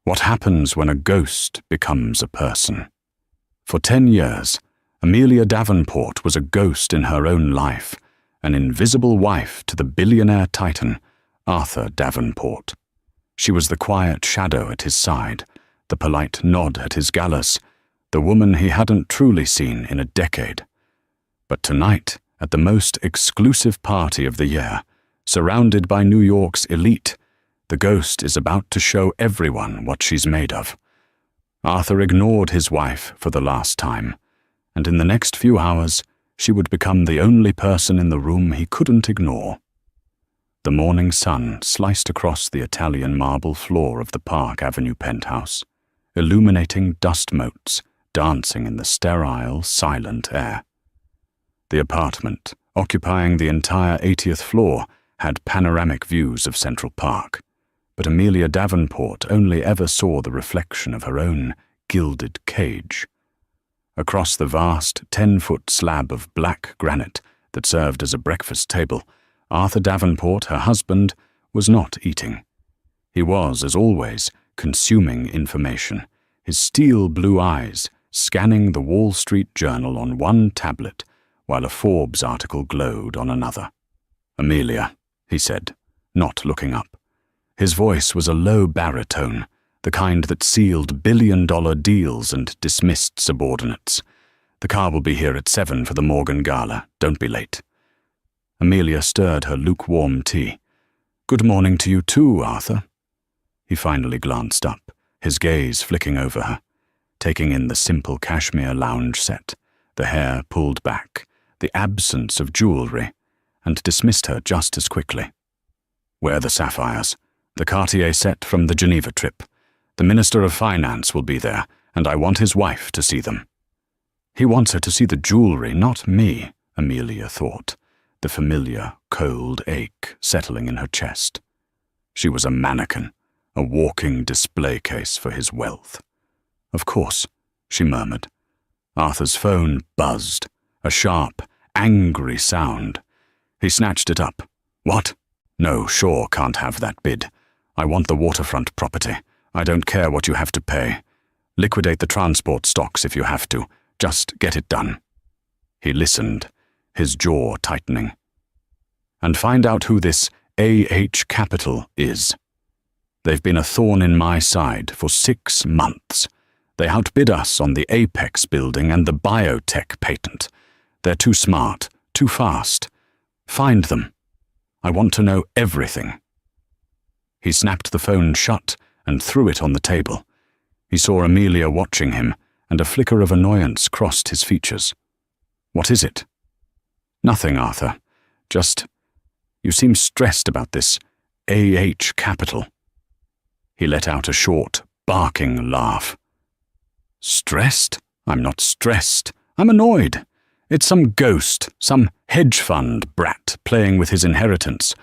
What happens when a ghost becomes a person? For 10 years, Amelia Davenport was a ghost in her own life, an invisible wife to the billionaire titan, Arthur Davenport. She was the quiet shadow at his side, the polite nod at his gallus, the woman he hadn't truly seen in a decade. But tonight, at the most exclusive party of the year, surrounded by New York's elite, the ghost is about to show everyone what she's made of. Arthur ignored his wife for the last time, and in the next few hours, she would become the only person in the room he couldn't ignore. The morning sun sliced across the Italian marble floor of the Park Avenue penthouse, illuminating dust motes dancing in the sterile, silent air. The apartment, occupying the entire 80th floor, had panoramic views of Central Park, but Amelia Davenport only ever saw the reflection of her own gilded cage. Across the vast 10-foot slab of black granite that served as a breakfast table, Arthur Davenport, her husband, was not eating. He was, as always, consuming information, his steel blue eyes scanning the Wall Street Journal on one tablet, while a Forbes article glowed on another. "Amelia," he said, not looking up. His voice was a low baritone, the kind that sealed billion-dollar deals and dismissed subordinates. "The car will be here at 7 for the Morgan Gala. Don't be late." Amelia stirred her lukewarm tea. "Good morning to you too, Arthur." He finally glanced up, his gaze flicking over her, taking in the simple cashmere lounge set, the hair pulled back, the absence of jewelry, and dismissed her just as quickly. "Wear the sapphires. The Cartier set from the Geneva trip. The Minister of Finance will be there, and I want his wife to see them." He wants her to see the jewelry, not me, Amelia thought, the familiar, cold ache settling in her chest. She was a mannequin, a walking display case for his wealth. "Of course," she murmured. Arthur's phone buzzed, a sharp, angry sound. He snatched it up. "What? No, sure, can't have that bid. I want the waterfront property. I don't care what you have to pay. Liquidate the transport stocks if you have to. Just get it done." He listened, his jaw tightening. "And find out who this AH Capital is. They've been a thorn in my side for 6 months. They outbid us on the Apex building and the biotech patent. They're too smart, too fast. Find them. I want to know everything." He snapped the phone shut and threw it on the table. He saw Amelia watching him, and a flicker of annoyance crossed his features. "What is it?" "Nothing, Arthur. Just, you seem stressed about this AH Capital." He let out a short, barking laugh. "Stressed? I'm not stressed. I'm annoyed. It's some ghost, some hedge fund brat playing with his inheritance.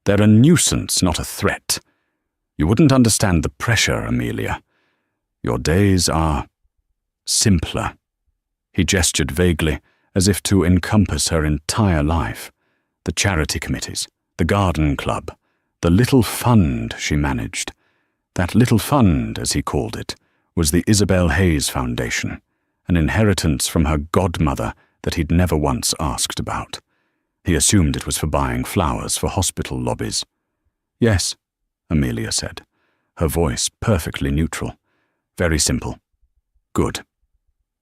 They're a nuisance, not a threat. You wouldn't understand the pressure, Amelia. Your days are simpler." He gestured vaguely, as if to encompass her entire life. The charity committees, the garden club, the little fund she managed. That little fund, as he called it, was the Isabel Hayes Foundation, an inheritance from her godmother that he'd never once asked about. He assumed it was for buying flowers for hospital lobbies. "Yes," Amelia said, her voice perfectly neutral. "Very simple. Good.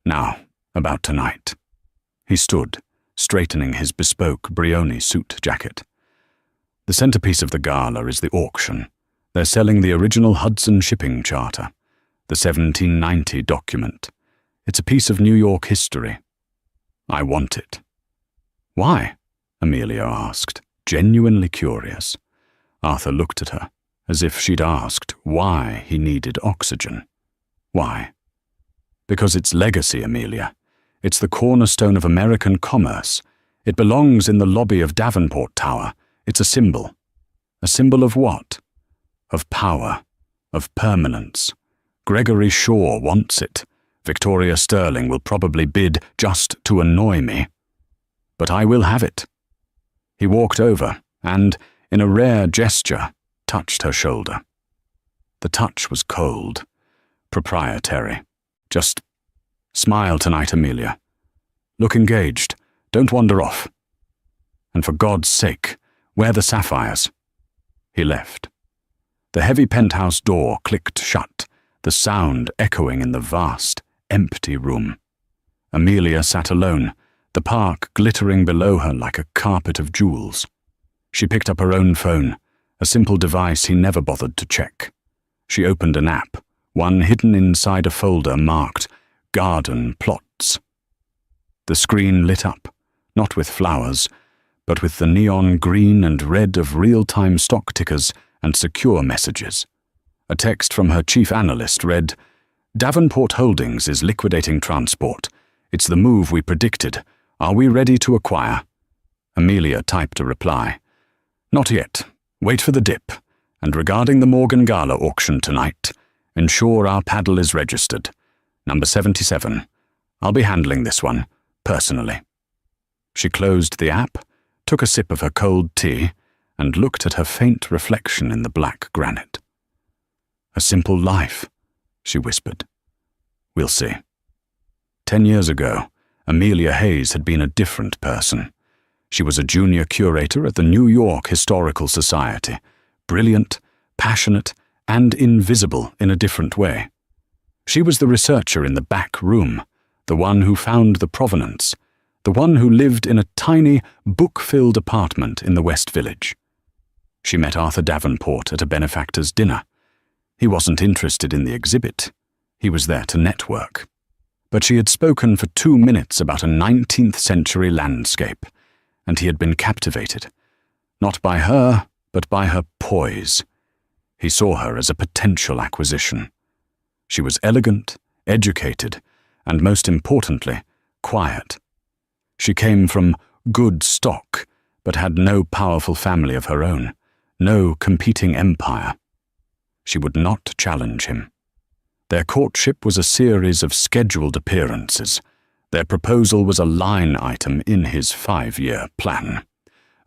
Now, about tonight." He stood, straightening his bespoke Brioni suit jacket. "The centerpiece of the gala is the auction. They're selling the original Hudson Shipping Charter, the 1790 document. It's a piece of New York history. I want it." "Why?" Amelia asked, genuinely curious. Arthur looked at her, as if she'd asked why he needed oxygen. "Why?" "Because it's legacy, Amelia. It's the cornerstone of American commerce. It belongs in the lobby of Davenport Tower. It's a symbol. A symbol of what? Of power, of permanence. Gregory Shaw wants it. Victoria Sterling will probably bid just to annoy me. But I will have it." He walked over and, in a rare gesture, touched her shoulder. The The touch was cold, proprietary. Just smile tonight, Amelia. Look engaged. Don't wander off. And for God's sake, wear the sapphires. He left. The heavy penthouse door clicked shut, the sound echoing in the vast, empty room. Amelia sat alone, the park glittering below her like a carpet of jewels. She picked up her own phone, a simple device he never bothered to check. She opened an app, one hidden inside a folder marked Garden Plots. The screen lit up, not with flowers, but with the neon green and red of real-time stock tickers and secure messages. A text from her chief analyst read, "Davenport Holdings is liquidating transport. It's the move we predicted. Are we ready to acquire?" Amelia typed a reply. "Not yet. Wait for the dip. And regarding the Morgan Gala auction tonight, ensure our paddle is registered. Number 77. I'll be handling this one, personally." She closed the app, took a sip of her cold tea, and looked at her faint reflection in the black granite. "A simple life," she whispered. "We'll see." 10 years ago, Amelia Hayes had been a different person. She was a junior curator at the New York Historical Society, brilliant, passionate, and invisible in a different way. She was the researcher in the back room, the one who found the provenance, the one who lived in a tiny, book-filled apartment in the West Village. She met Arthur Davenport at a benefactor's dinner. He wasn't interested in the exhibit. He was there to network. But she had spoken for 2 minutes about a 19th century landscape, and he had been captivated, not by her, but by her poise. He saw her as a potential acquisition. She was elegant, educated, and most importantly, quiet. She came from good stock, but had no powerful family of her own, no competing empire. She would not challenge him. Their courtship was a series of scheduled appearances. Their proposal was a line item in his 5-year plan.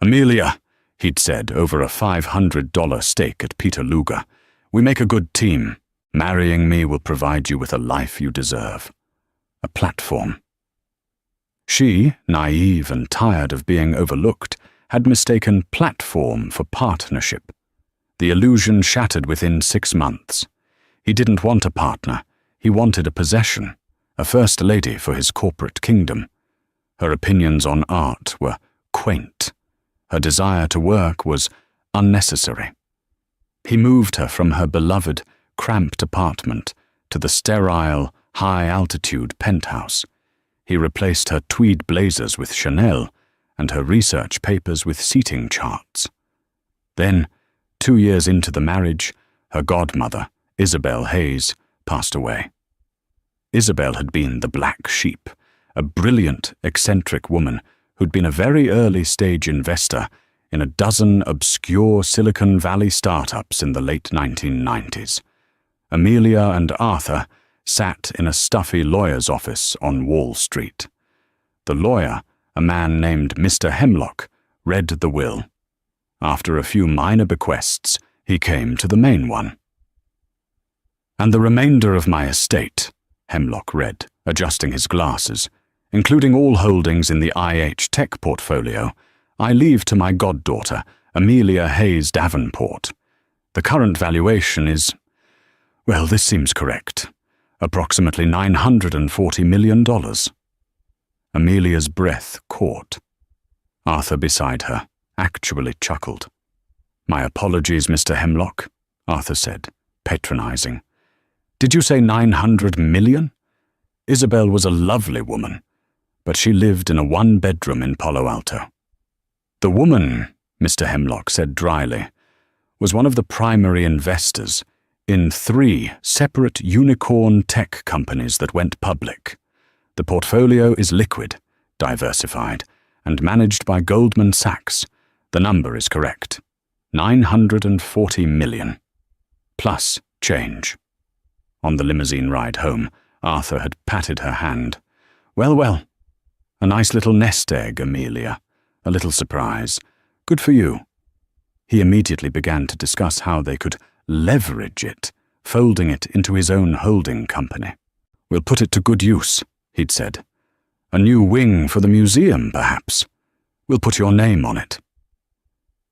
"Amelia," he'd said over a $500 steak at Peter Luger, "we make a good team. Marrying me will provide you with a life you deserve." A platform. She, naive and tired of being overlooked, had mistaken platform for partnership. The illusion shattered within 6 months. He didn't want a partner. He wanted a possession, a first lady for his corporate kingdom. Her opinions on art were quaint. Her desire to work was unnecessary. He moved her from her beloved, cramped apartment to the sterile, high-altitude penthouse. He replaced her tweed blazers with Chanel and her research papers with seating charts. Then, 2 years into the marriage, her godmother, Isabel Hayes, passed away. Isabel had been the black sheep, a brilliant, eccentric woman who'd been a very early-stage investor in a dozen obscure Silicon Valley startups in the late 1990s. Amelia and Arthur sat in a stuffy lawyer's office on Wall Street. The lawyer, a man named Mr. Hemlock, read the will. After a few minor bequests, he came to the main one. "And the remainder of my estate," Hemlock read, adjusting his glasses, "including all holdings in the IH Tech portfolio, I leave to my goddaughter, Amelia Hayes Davenport. The current valuation is, well, this seems correct, approximately $940 million. Amelia's breath caught. Arthur beside her actually chuckled. "My apologies, Mr. Hemlock," Arthur said, patronizing. "Did you say 900 million? Isabel was a lovely woman, but she lived in a 1-bedroom in Palo Alto." "The woman," Mr. Hemlock said dryly, "was one of the primary investors in 3 separate unicorn tech companies that went public. The portfolio is liquid, diversified, and managed by Goldman Sachs. The number is correct. 940 million. Plus change." On the limousine ride home, Arthur had patted her hand. "Well, well. A nice little nest egg, Amelia. A little surprise. Good for you." He immediately began to discuss how they could leverage it folding it into his own holding company. "We'll put it to good use," he'd said. "A new wing for the museum, perhaps. We'll put your name on it."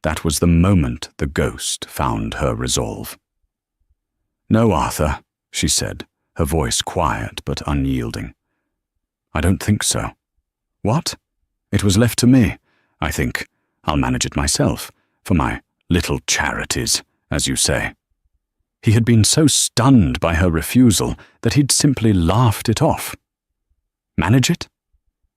That was the moment the ghost found her resolve. "No, Arthur," she said, her voice quiet but unyielding. "I don't think so." "What?" "It was left to me, I think. I'll manage it myself, for my little charities, as you say." He had been so stunned by her refusal that he'd simply laughed it off. "Manage it?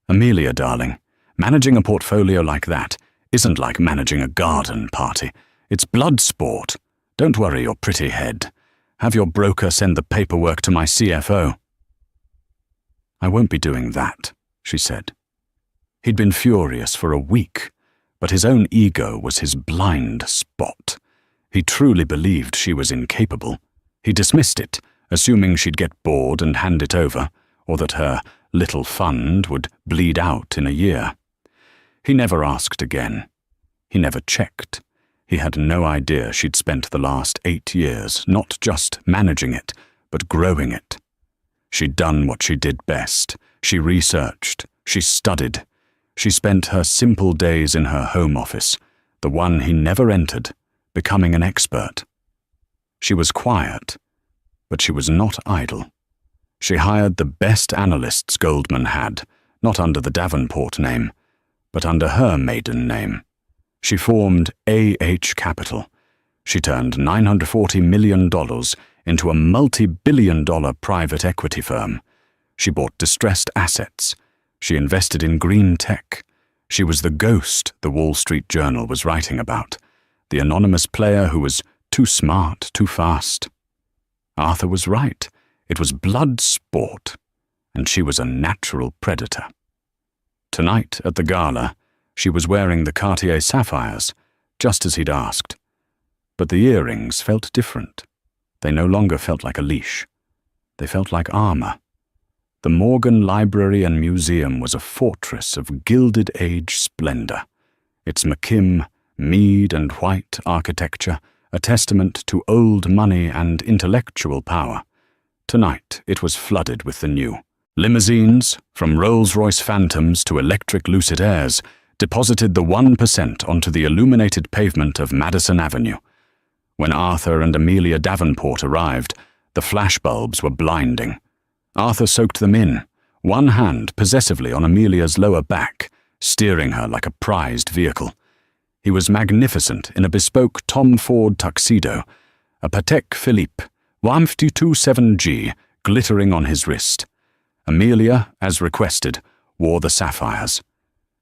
Amelia, darling, managing a portfolio like that isn't like managing a garden party. It's blood sport. Don't worry your pretty head. Have your broker send the paperwork to my CFO." "I won't be doing that," she said. He'd been furious for a week, but his own ego was his blind spot. He truly believed she was incapable. He dismissed it, assuming she'd get bored and hand it over, or that her little fund would bleed out in a year. He never asked again. He never checked. He had no idea she'd spent the last 8 years not just managing it, but growing it. She'd done what she did best. She researched. She studied. She spent her simple days in her home office, the one he never entered, becoming an expert. She was quiet, but she was not idle. She hired the best analysts Goldman had, not under the Davenport name, but under her maiden name. She formed AH Capital. She turned $940 million into a multi-billion-dollar private equity firm. She bought distressed assets. She invested in green tech. She was the ghost the Wall Street Journal was writing about, the anonymous player who was too smart, too fast. Arthur was right. It was blood sport, and she was a natural predator. Tonight at the gala, she was wearing the Cartier sapphires, just as he'd asked. But the earrings felt different. They no longer felt like a leash. They felt like armor. The Morgan Library and Museum was a fortress of Gilded Age splendor, its McKim, Mead and White architecture a testament to old money and intellectual power. Tonight it was flooded with the new. Limousines, from Rolls-Royce Phantoms to electric Lucid Airs, deposited the 1% onto the illuminated pavement of Madison Avenue. When Arthur and Amelia Davenport arrived, the flashbulbs were blinding. Arthur soaked them in, one hand possessively on Amelia's lower back, steering her like a prized vehicle. He was magnificent in a bespoke Tom Ford tuxedo, a Patek Philippe 157G glittering on his wrist. Amelia, as requested, wore the sapphires.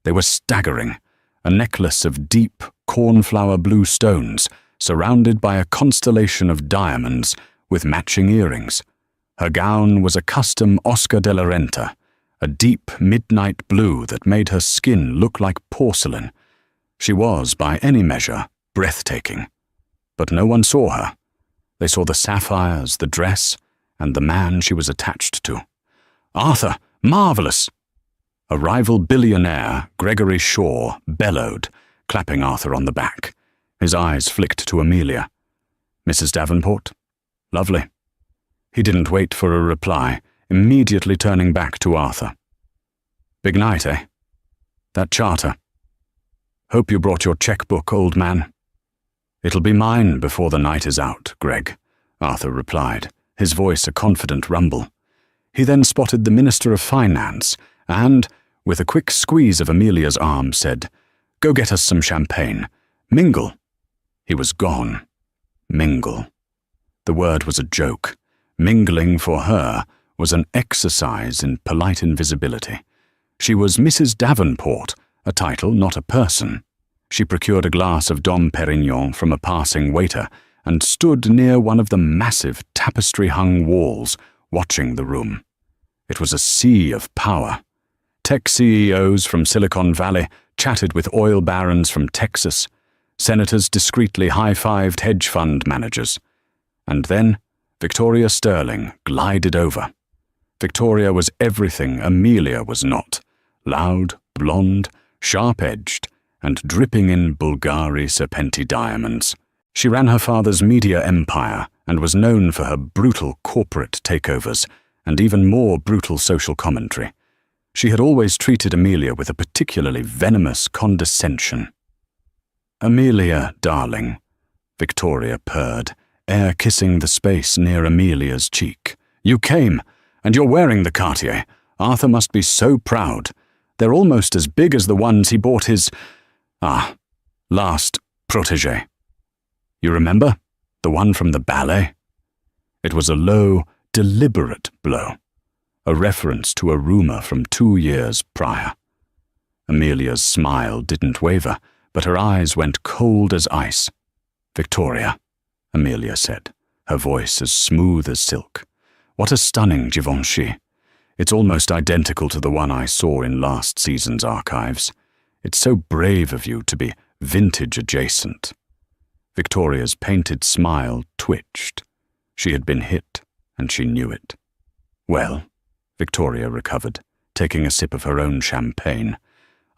They were staggering, a necklace of deep, cornflower blue stones, surrounded by a constellation of diamonds with matching earrings. Her gown was a custom Oscar de la Renta, a deep midnight blue that made her skin look like porcelain. She was, by any measure, breathtaking. But no one saw her. They saw the sapphires, the dress, and the man she was attached to. "Arthur, marvelous!" A rival billionaire, Gregory Shaw, bellowed, clapping Arthur on the back. His eyes flicked to Amelia. "Mrs. Davenport? Lovely." He didn't wait for a reply, immediately turning back to Arthur. "Big night, eh? That charter. Hope you brought your checkbook, old man." "It'll be mine before the night is out, Greg," Arthur replied, his voice a confident rumble. He then spotted the Minister of Finance and, with a quick squeeze of Amelia's arm, said, "Go get us some champagne. Mingle." He was gone. Mingle. The word was a joke. Mingling for her was an exercise in polite invisibility. She was Mrs. Davenport, a title, not a person. She procured a glass of Dom Perignon from a passing waiter and stood near one of the massive tapestry-hung walls, watching the room. It was a sea of power. Tech CEOs from Silicon Valley chatted with oil barons from Texas. Senators discreetly high-fived hedge fund managers. And then Victoria Sterling glided over. Victoria was everything Amelia was not: loud, blonde, sharp-edged, and dripping in Bulgari Serpenti diamonds. She ran her father's media empire and was known for her brutal corporate takeovers and even more brutal social commentary. She had always treated Amelia with a particularly venomous condescension. "Amelia, darling," Victoria purred, air kissing the space near Amelia's cheek. "You came, and you're wearing the Cartier. Arthur must be so proud. They're almost as big as the ones he bought his, last protégé. You remember? The one from the ballet?" It was a low, deliberate blow, a reference to a rumor from 2 years prior. Amelia's smile didn't waver, but her eyes went cold as ice. "Victoria," Amelia said, her voice as smooth as silk. "What a stunning Givenchy. It's almost identical to the one I saw in last season's archives. It's so brave of you to be vintage adjacent." Victoria's painted smile twitched. She had been hit, and she knew it. "Well," Victoria recovered, taking a sip of her own champagne,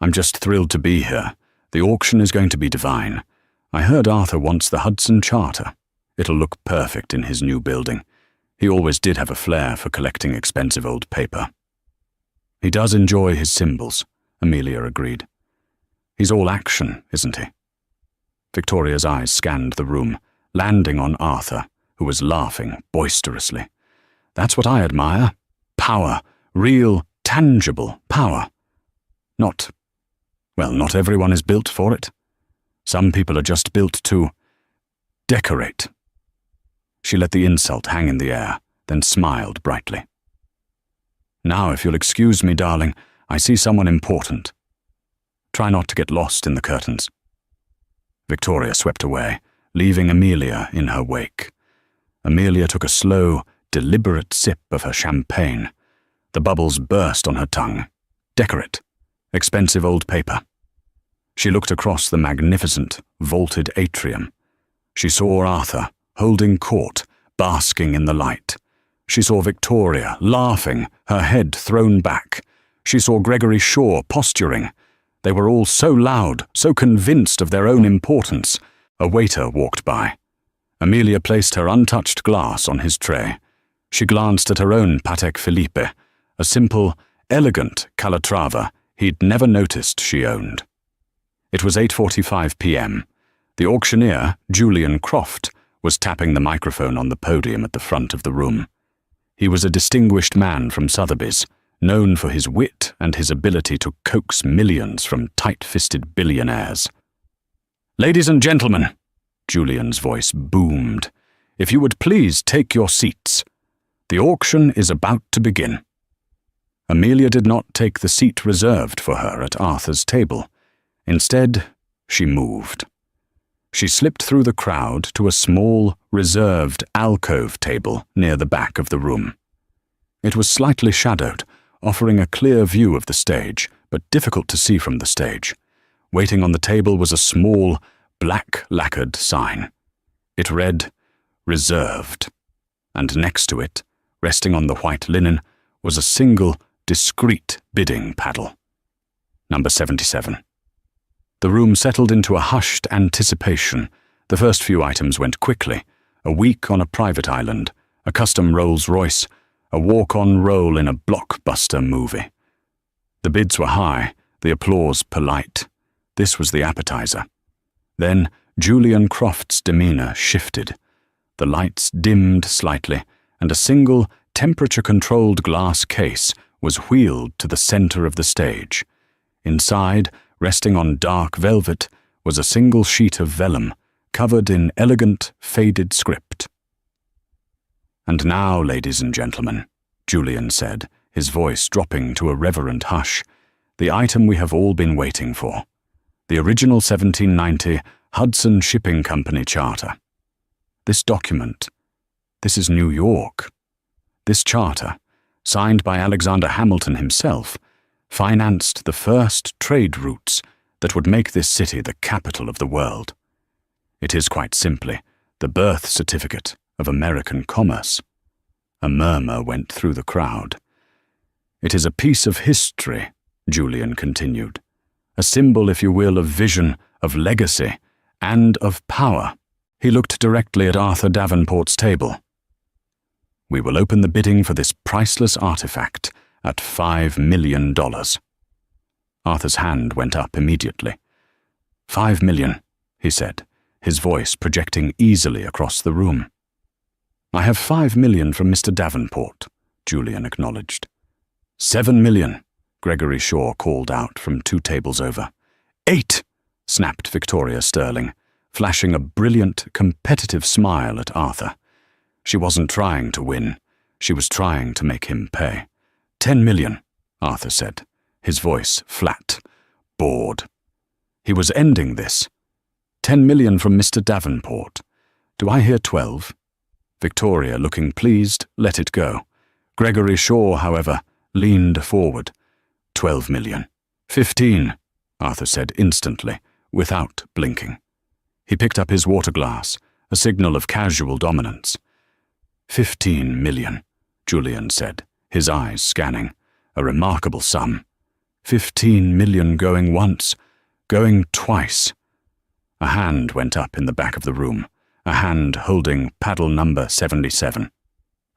"I'm just thrilled to be here. The auction is going to be divine. I heard Arthur wants the Hudson Charter. It'll look perfect in his new building. He always did have a flair for collecting expensive old paper." "He does enjoy his symbols," Amelia agreed. "He's all action, isn't he?" Victoria's eyes scanned the room, landing on Arthur, who was laughing boisterously. "That's what I admire. Power. Real, tangible power. Not everyone is built for it. Some people are just built to decorate." She let the insult hang in the air, then smiled brightly. "Now, if you'll excuse me, darling, I see someone important. Try not to get lost in the curtains." Victoria swept away, leaving Amelia in her wake. Amelia took a slow, deliberate sip of her champagne. The bubbles burst on her tongue. Decorate. Expensive old paper. She looked across the magnificent, vaulted atrium. She saw Arthur, holding court, basking in the light. She saw Victoria, laughing, her head thrown back. She saw Gregory Shaw posturing. They were all so loud, so convinced of their own importance. A waiter walked by. Amelia placed her untouched glass on his tray. She glanced at her own Patek Philippe, a simple, elegant Calatrava he'd never noticed she owned. It was 8:45 p.m. The auctioneer, Julian Croft, was tapping the microphone on the podium at the front of the room. He was a distinguished man from Sotheby's, known for his wit and his ability to coax millions from tight-fisted billionaires. "Ladies and gentlemen," Julian's voice boomed, "if you would please take your seats. The auction is about to begin." Amelia did not take the seat reserved for her at Arthur's table. Instead, she moved. She slipped through the crowd to a small, reserved alcove table near the back of the room. It was slightly shadowed, offering a clear view of the stage, but difficult to see from the stage. Waiting on the table was a small, black lacquered sign. It read, "Reserved," and next to it, resting on the white linen, was a single, discreet bidding paddle. Number 77. The room settled into a hushed anticipation. The first few items went quickly. A week on a private island, a custom Rolls-Royce, a walk-on role in a blockbuster movie. The bids were high, the applause polite. This was the appetizer. Then Julian Croft's demeanor shifted. The lights dimmed slightly, and a single, temperature-controlled glass case was wheeled to the center of the stage. Inside, resting on dark velvet, was a single sheet of vellum, covered in elegant, faded script. "And now, ladies and gentlemen," Julian said, his voice dropping to a reverent hush, "the item we have all been waiting for. The original 1790 Hudson Shipping Company Charter. This document, this is New York. This charter, signed by Alexander Hamilton himself, financed the first trade routes that would make this city the capital of the world. It is quite simply the birth certificate of American commerce." A murmur went through the crowd. "It is a piece of history," Julian continued. "A symbol, if you will, of vision, of legacy, and of power. He looked directly at Arthur Davenport's table. "We will open the bidding for this priceless artifact at $5 million. Arthur's hand went up immediately. "$5 million, he said, his voice projecting easily across the room. "I have $5 million from Mr. Davenport," Julian acknowledged. $7 million, Gregory Shaw called out from 2 tables over. "8, snapped Victoria Sterling, flashing a brilliant, competitive smile at Arthur. She wasn't trying to win. She was trying to make him pay. $10 million, Arthur said, his voice flat, bored. He was ending this. $10 million from Mr. Davenport. Do I hear 12? Victoria, looking pleased, let it go. Gregory Shaw, however, leaned forward. $12 million. 15, Arthur said instantly, without blinking. He picked up his water glass, a signal of casual dominance. 15 million, Julian said, his eyes scanning. A remarkable sum. 15 million going once, going twice. A hand went up in the back of the room, a hand holding paddle number 77.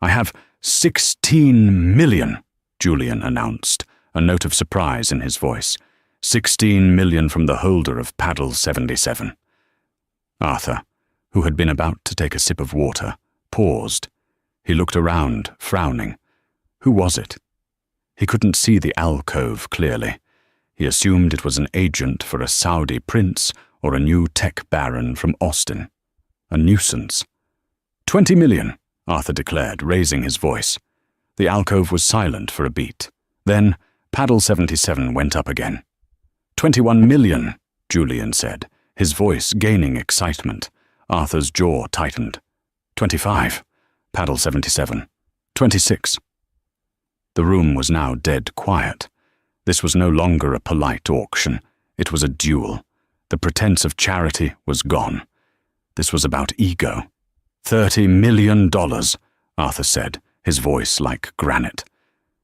"I have 16 million, Julian announced, a note of surprise in his voice. 16 million from the holder of paddle 77. Arthur, who had been about to take a sip of water, paused. He looked around, frowning. Who was it? He couldn't see the alcove clearly. He assumed it was an agent for a Saudi prince or a new tech baron from Austin. A nuisance. 20 million, Arthur declared, raising his voice. The alcove was silent for a beat. Then, paddle 77 went up again. 21 million, Julian said, his voice gaining excitement. Arthur's jaw tightened. 25, paddle 77. 26. The room was now dead quiet. This was no longer a polite auction. It was a duel. The pretense of charity was gone. This was about ego. $30 million, Arthur said, his voice like granite.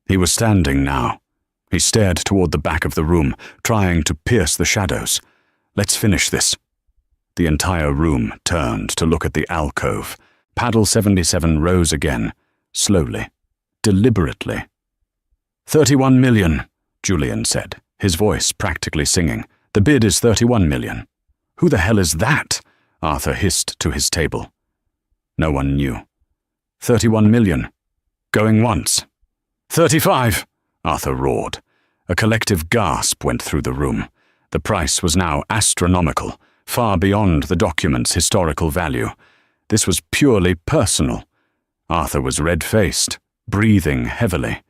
He was standing now. He stared toward the back of the room, trying to pierce the shadows. Let's finish this. The entire room turned to look at the alcove. Paddle 77 rose again, slowly, deliberately. 31 million, Julian said, his voice practically singing. The bid is 31 million. Who the hell is that? Arthur hissed to his table. No one knew. 31 million. Going once. 35, Arthur roared. A collective gasp went through the room. The price was now astronomical, far beyond the document's historical value. This was purely personal. Arthur was red-faced, breathing heavily.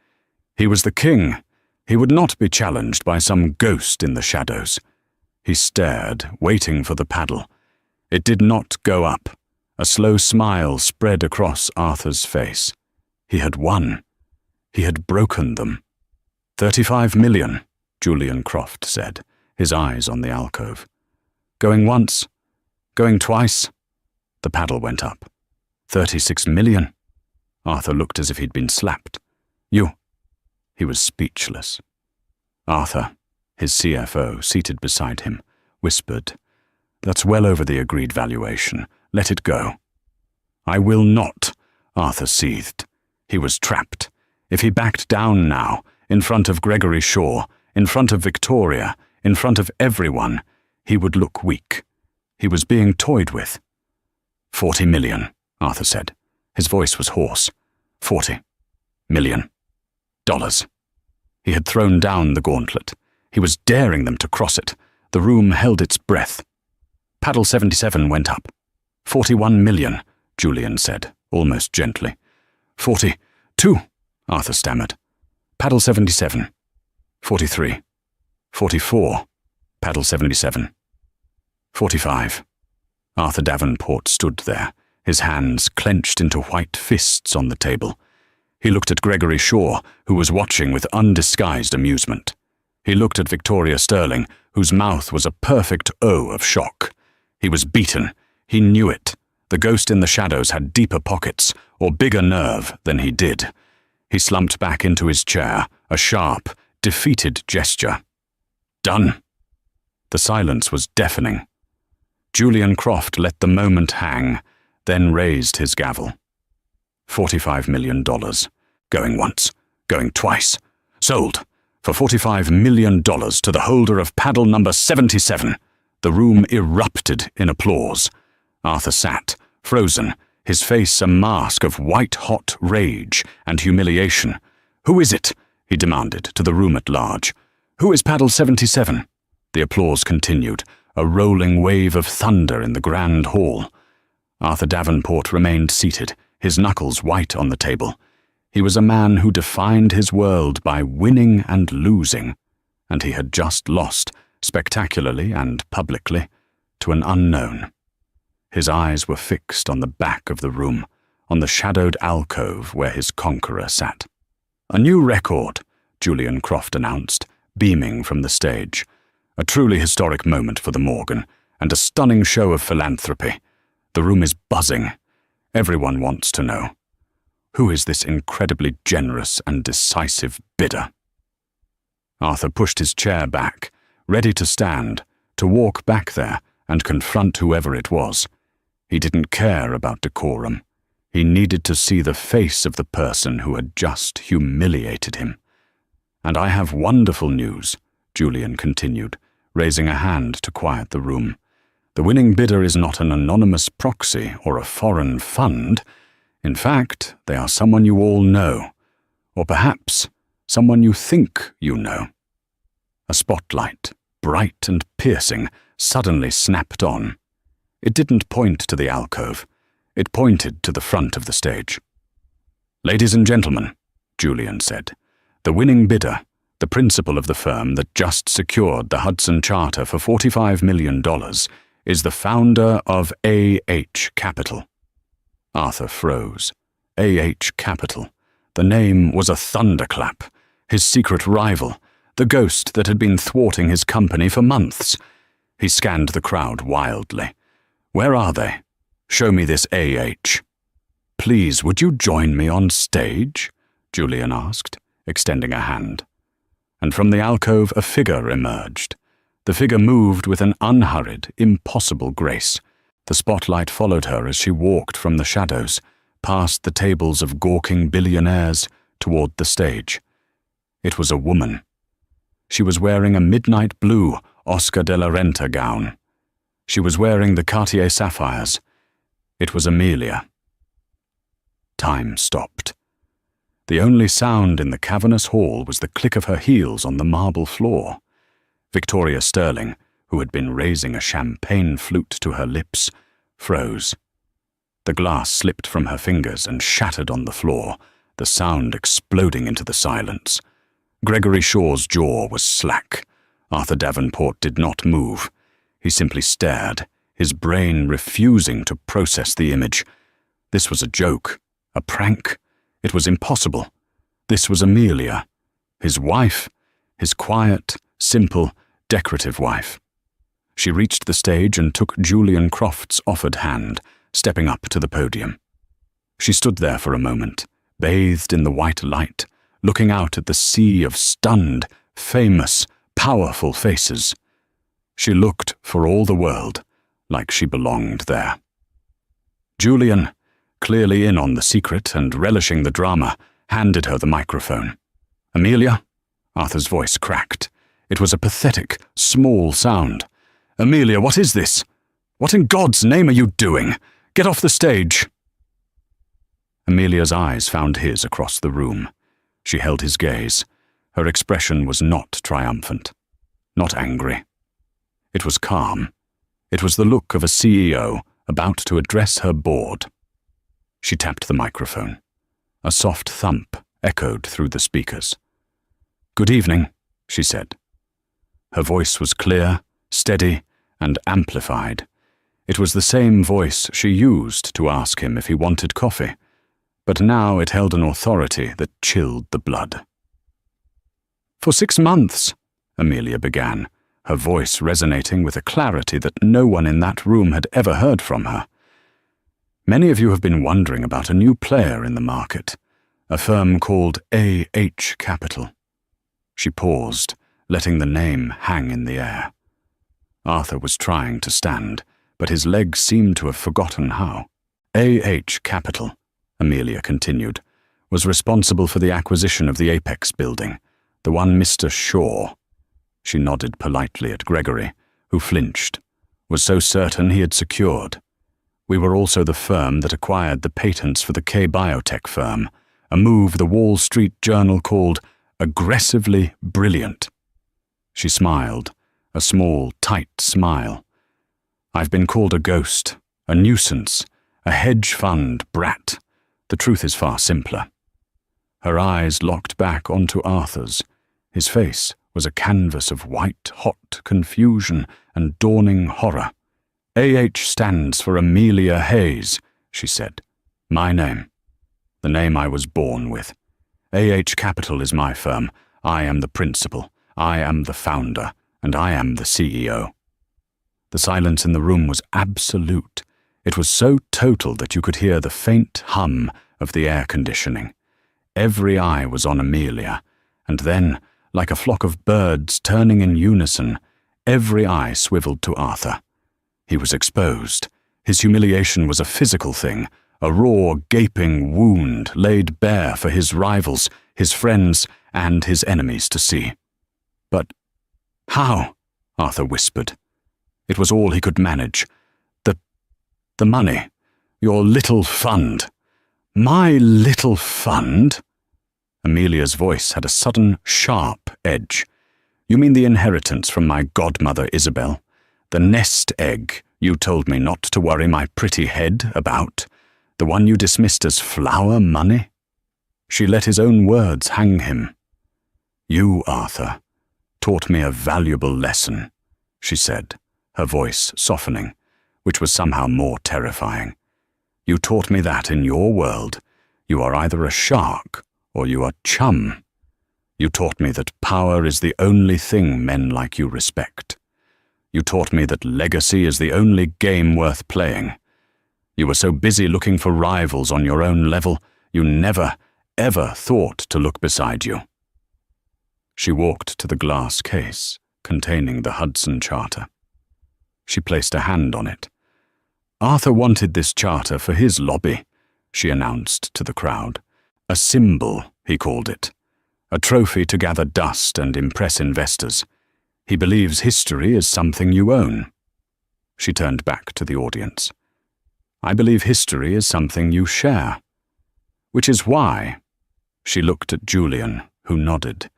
He was the king. He would not be challenged by some ghost in the shadows. He stared, waiting for the paddle. It did not go up. A slow smile spread across Arthur's face. He had won. He had broken them. 35 million, Julian Croft said, his eyes on the alcove. Going once, going twice. The paddle went up. 36 million. Arthur looked as if he'd been slapped. You. He was speechless. Arthur, his CFO, seated beside him, whispered, That's well over the agreed valuation. Let it go. I will not, Arthur seethed. He was trapped. If he backed down now, in front of Gregory Shaw, in front of Victoria, in front of everyone, he would look weak. He was being toyed with. 40 million, Arthur said. His voice was hoarse. 40 million dollars. He had thrown down the gauntlet. He was daring them to cross it. The room held its breath. Paddle 77 went up. 41 million, Julian said, almost gently. 42, Arthur stammered. Paddle 77. 43. 44, paddle 77. 45. Arthur Davenport stood there, his hands clenched into white fists on the table. He looked at Gregory Shaw, who was watching with undisguised amusement. He looked at Victoria Sterling, whose mouth was a perfect O of shock. He was beaten. He knew it. The ghost in the shadows had deeper pockets, or bigger nerve, than he did. He slumped back into his chair, a sharp, defeated gesture. Done. The silence was deafening. Julian Croft let the moment hang, then raised his gavel. $45 million. Going once, going twice. Sold. For $45 million to the holder of paddle number 77. The room erupted in applause. Arthur sat, frozen, his face a mask of white-hot rage and humiliation. "Who is it?" he demanded to the room at large. "Who is paddle 77? The applause continued, a rolling wave of thunder in the grand hall. Arthur Davenport remained seated, his knuckles white on the table. He was a man who defined his world by winning and losing, and he had just lost, spectacularly and publicly, to an unknown. His eyes were fixed on the back of the room, on the shadowed alcove where his conqueror sat. "A new record," Julian Croft announced, beaming from the stage. "A truly historic moment for the Morgan, and a stunning show of philanthropy. The room is buzzing. Everyone wants to know. Who is this incredibly generous and decisive bidder?" Arthur pushed his chair back, ready to stand, to walk back there and confront whoever it was. He didn't care about decorum. He needed to see the face of the person who had just humiliated him. "And I have wonderful news," Julian continued, raising a hand to quiet the room. "The winning bidder is not an anonymous proxy or a foreign fund. In fact, they are someone you all know, or perhaps someone you think you know." A spotlight, bright and piercing, suddenly snapped on. It didn't point to the alcove. It pointed to the front of the stage. "Ladies and gentlemen," Julian said, "the winning bidder, the principal of the firm that just secured the Hudson Charter for $45 million, is the founder of A.H. Capital." Arthur froze. A.H. Capital. The name was a thunderclap. His secret rival, the ghost that had been thwarting his company for months. He scanned the crowd wildly. "Where are they? Show me this A.H." "Please, would you join me on stage?" Julian asked, extending a hand. And from the alcove a figure emerged. The figure moved with an unhurried, impossible grace. The spotlight followed her as she walked from the shadows, past the tables of gawking billionaires, toward the stage. It was a woman. She was wearing a midnight blue Oscar de la Renta gown. She was wearing the Cartier sapphires. It was Amelia. Time stopped. The only sound in the cavernous hall was the click of her heels on the marble floor. Victoria Sterling, who had been raising a champagne flute to her lips, froze. The glass slipped from her fingers and shattered on the floor, the sound exploding into the silence. Gregory Shaw's jaw was slack. Arthur Davenport did not move. He simply stared, his brain refusing to process the image. This was a joke, a prank. It was impossible. This was Amelia, his wife, his quiet, simple, decorative wife. She reached the stage and took Julian Croft's offered hand, stepping up to the podium. She stood there for a moment, bathed in the white light, looking out at the sea of stunned, famous, powerful faces. She looked, for all the world, like she belonged there. Julian, clearly in on the secret and relishing the drama, handed her the microphone. "Amelia?" Arthur's voice cracked. It was a pathetic, small sound. "Amelia, what is this? What in God's name are you doing? Get off the stage!" Amelia's eyes found his across the room. She held his gaze. Her expression was not triumphant, not angry. It was calm. It was the look of a CEO about to address her board. She tapped the microphone. A soft thump echoed through the speakers. "Good evening," she said. Her voice was clear, steady, and amplified. It was the same voice she used to ask him if he wanted coffee, but now it held an authority that chilled the blood. "For 6 months," Amelia began, her voice resonating with a clarity that no one in that room had ever heard from her. "Many of you have been wondering about a new player in the market, a firm called A.H. Capital." She paused, letting the name hang in the air. Arthur was trying to stand, but his legs seemed to have forgotten how. A.H. Capital, Amelia continued, was responsible for the acquisition of the Apex building, the one Mr. Shaw. She nodded politely at Gregory, who flinched, was so certain he had secured. We were also the firm that acquired the patents for the K Biotech firm, a move the Wall Street Journal called aggressively brilliant. She smiled, a small, tight smile. I've been called a ghost, a nuisance, a hedge fund brat. The truth is far simpler. Her eyes locked back onto Arthur's. His face was a canvas of white-hot confusion and dawning horror. A.H. stands for Amelia Hayes, she said. My name. The name I was born with. A.H. Capital is my firm. I am the principal. I am the founder. And I am the CEO. The silence in the room was absolute. It was so total that you could hear the faint hum of the air conditioning. Every eye was on Amelia, and then, like a flock of birds turning in unison, every eye swiveled to Arthur. He was exposed. His humiliation was a physical thing, a raw, gaping wound laid bare for his rivals, his friends, and his enemies to see. But how? Arthur whispered. It was all he could manage. The money. Your little fund. My little fund? Amelia's voice had a sudden, sharp edge. You mean the inheritance from my godmother Isabel? The nest egg you told me not to worry my pretty head about? The one you dismissed as flower money? She let his own words hang him. You, Arthur, taught me a valuable lesson, she said, her voice softening, which was somehow more terrifying. You taught me that in your world, you are either a shark or you are chum. You taught me that power is the only thing men like you respect. You taught me that legacy is the only game worth playing. You were so busy looking for rivals on your own level, you never, ever thought to look beside you. She walked to the glass case containing the Hudson Charter. She placed a hand on it. Arthur wanted this charter for his lobby, she announced to the crowd. A symbol, he called it. A trophy to gather dust and impress investors. He believes history is something you own. She turned back to the audience. I believe history is something you share. Which is why, she looked at Julian, who nodded.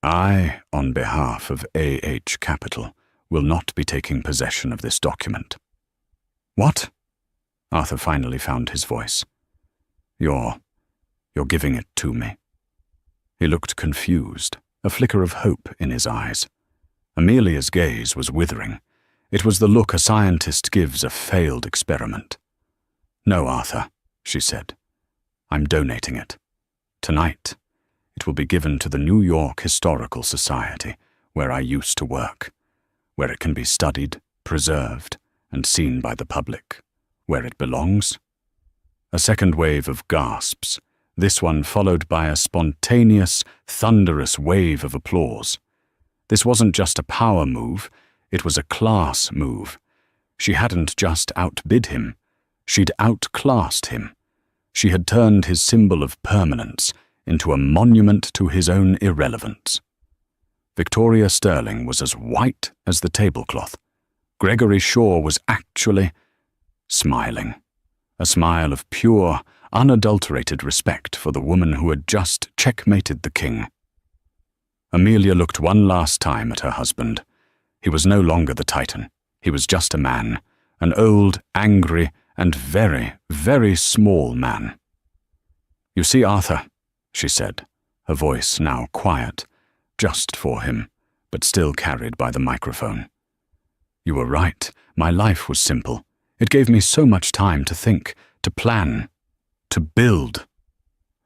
I, on behalf of A.H. Capital, will not be taking possession of this document. What? Arthur finally found his voice. You're giving it to me. He looked confused, a flicker of hope in his eyes. Amelia's gaze was withering. It was the look a scientist gives a failed experiment. No, Arthur, she said. I'm donating it. Tonight, it will be given to the New York Historical Society, where I used to work, where it can be studied, preserved, and seen by the public, where it belongs. A second wave of gasps, this one followed by a spontaneous, thunderous wave of applause. This wasn't just a power move, it was a class move. She hadn't just outbid him, she'd outclassed him. She had turned his symbol of permanence into a monument to his own irrelevance. Victoria Sterling was as white as the tablecloth. Gregory Shaw was actually smiling, a smile of pure, unadulterated respect for the woman who had just checkmated the king. Amelia looked one last time at her husband. He was no longer the Titan. He was just a man, an old, angry, and very, very small man. You see, Arthur, she said, her voice now quiet, just for him, but still carried by the microphone. You were right. My life was simple. It gave me so much time to think, to plan, to build.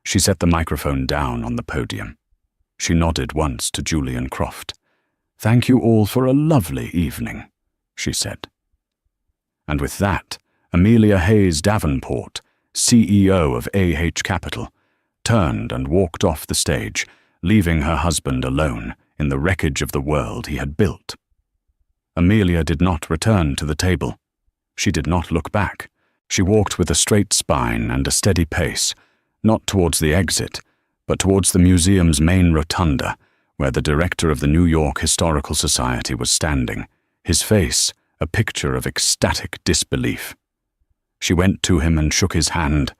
She set the microphone down on the podium. She nodded once to Julian Croft. Thank you all for a lovely evening, she said. And with that, Amelia Hayes Davenport, CEO of A.H. Capital, turned and walked off the stage, leaving her husband alone in the wreckage of the world he had built. Amelia did not return to the table. She did not look back. She walked with a straight spine and a steady pace, not towards the exit, but towards the museum's main rotunda, where the director of the New York Historical Society was standing, his face a picture of ecstatic disbelief. She went to him and shook his hand.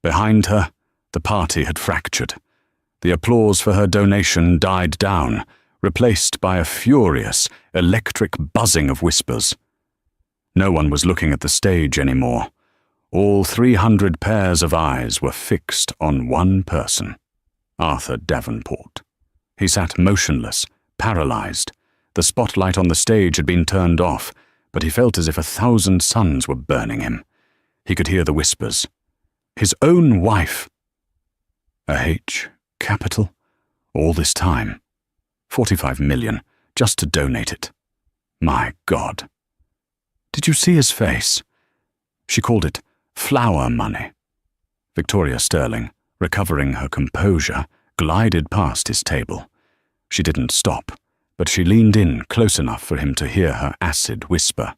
Behind her, the party had fractured. The applause for her donation died down, replaced by a furious, electric buzzing of whispers. No one was looking at the stage anymore. All 300 pairs of eyes were fixed on one person, Arthur Davenport. He sat motionless, paralyzed. The spotlight on the stage had been turned off, but he felt as if 1,000 suns were burning him. He could hear the whispers. His own wife! A H, capital, all this time. 45 million, just to donate it. My God. Did you see his face? She called it flower money. Victoria Sterling, recovering her composure, glided past his table. She didn't stop, but she leaned in close enough for him to hear her acid whisper.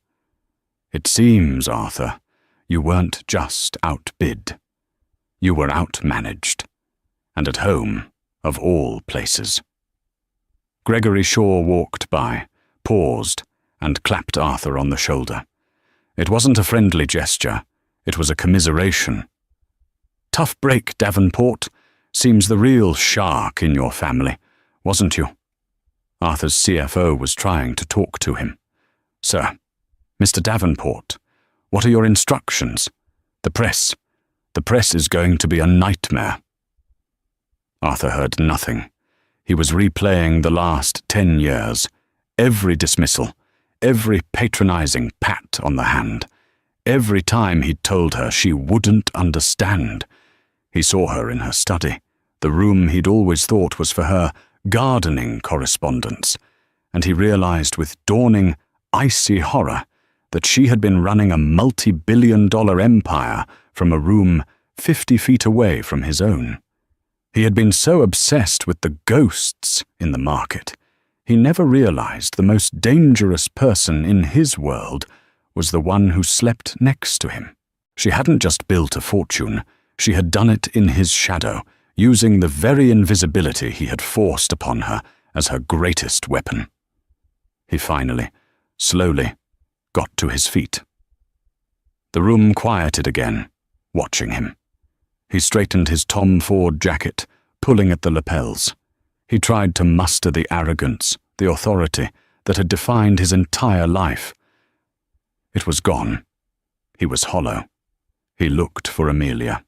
It seems, Arthur, you weren't just outbid. You were outmanaged. And at home, of all places. Gregory Shaw walked by, paused, and clapped Arthur on the shoulder. It wasn't a friendly gesture, it was a commiseration. Tough break, Davenport. Seems the real shark in your family, wasn't you? Arthur's CFO was trying to talk to him. Sir, Mr. Davenport, what are your instructions? The press is going to be a nightmare. Arthur heard nothing. He was replaying the last 10 years, every dismissal, every patronizing pat on the hand, every time he'd told her she wouldn't understand. He saw her in her study, the room he'd always thought was for her gardening correspondence, and he realized with dawning, icy horror that she had been running a multi-billion-dollar empire from a room 50 feet away from his own. He had been so obsessed with the ghosts in the market, he never realized the most dangerous person in his world was the one who slept next to him. She hadn't just built a fortune, she had done it in his shadow, using the very invisibility he had forced upon her as her greatest weapon. He finally, slowly, got to his feet. The room quieted again, watching him. He straightened his Tom Ford jacket, pulling at the lapels. He tried to muster the arrogance, the authority that had defined his entire life. It was gone. He was hollow. He looked for Amelia.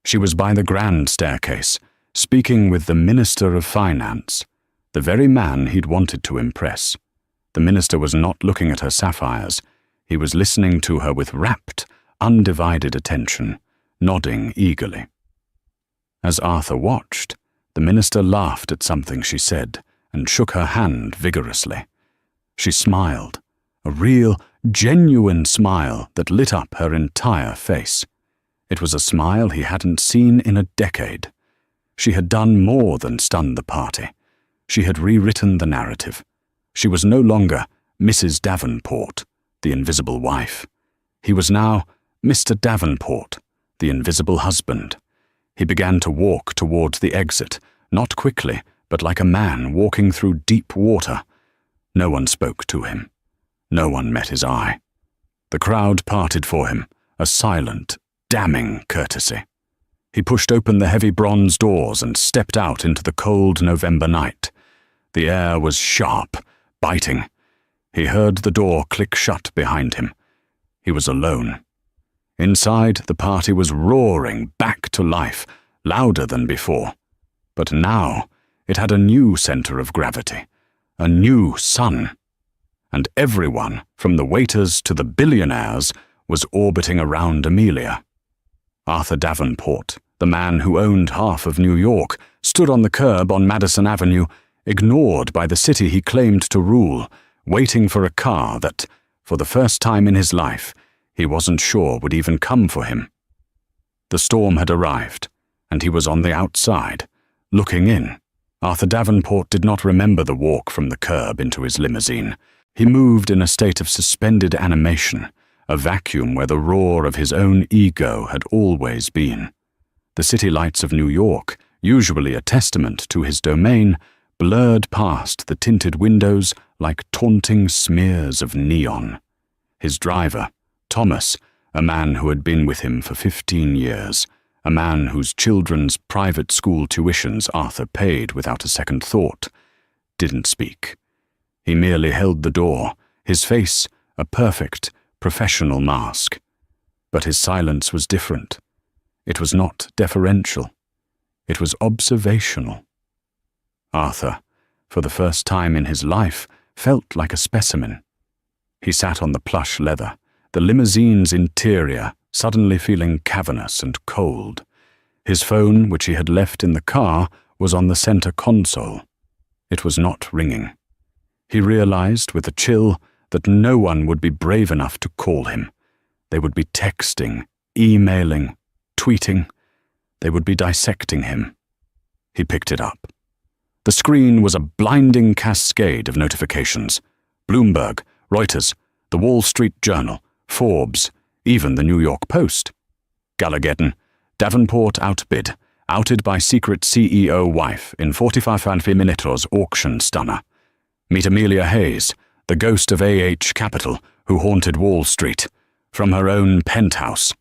She was by the grand staircase, speaking with the Minister of Finance, the very man he'd wanted to impress. The minister was not looking at her sapphires. He was listening to her with rapt, undivided attention, nodding eagerly. As Arthur watched, the minister laughed at something she said and shook her hand vigorously. She smiled, a real, genuine smile that lit up her entire face. It was a smile he hadn't seen in a decade. She had done more than stun the party. She had rewritten the narrative. She was no longer Mrs. Davenport, the invisible wife. He was now Mr. Davenport, the invisible husband. He began to walk towards the exit, not quickly, but like a man walking through deep water. No one spoke to him. No one met his eye. The crowd parted for him, a silent, damning courtesy. He pushed open the heavy bronze doors and stepped out into the cold November night. The air was sharp, biting. He heard the door click shut behind him. He was alone. Inside, the party was roaring back to life, louder than before. But now, it had a new center of gravity, a new sun. And everyone, from the waiters to the billionaires, was orbiting around Amelia. Arthur Davenport, the man who owned half of New York, stood on the curb on Madison Avenue, ignored by the city he claimed to rule, waiting for a car that, for the first time in his life, he wasn't sure would even come for him. The storm had arrived, and he was on the outside, looking in. Arthur Davenport did not remember the walk from the curb into his limousine. He moved in a state of suspended animation, a vacuum where the roar of his own ego had always been. The city lights of New York, usually a testament to his domain, blurred past the tinted windows like taunting smears of neon. His driver, Thomas, a man who had been with him for 15 years, a man whose children's private school tuitions Arthur paid without a second thought, didn't speak. He merely held the door, his face a perfect, professional mask. But his silence was different. It was not deferential. It was observational. Arthur, for the first time in his life, felt like a specimen. He sat on the plush leather, the limousine's interior suddenly feeling cavernous and cold. His phone, which he had left in the car, was on the center console. It was not ringing. He realized with a chill that no one would be brave enough to call him. They would be texting, emailing, tweeting. They would be dissecting him. He picked it up. The screen was a blinding cascade of notifications. Bloomberg, Reuters, the Wall Street Journal, Forbes, even the New York Post. Galageddon, Davenport outbid, outed by secret CEO wife in 45 minutos auction stunner. Meet Amelia Hayes, the ghost of AH Capital who haunted Wall Street, from her own penthouse.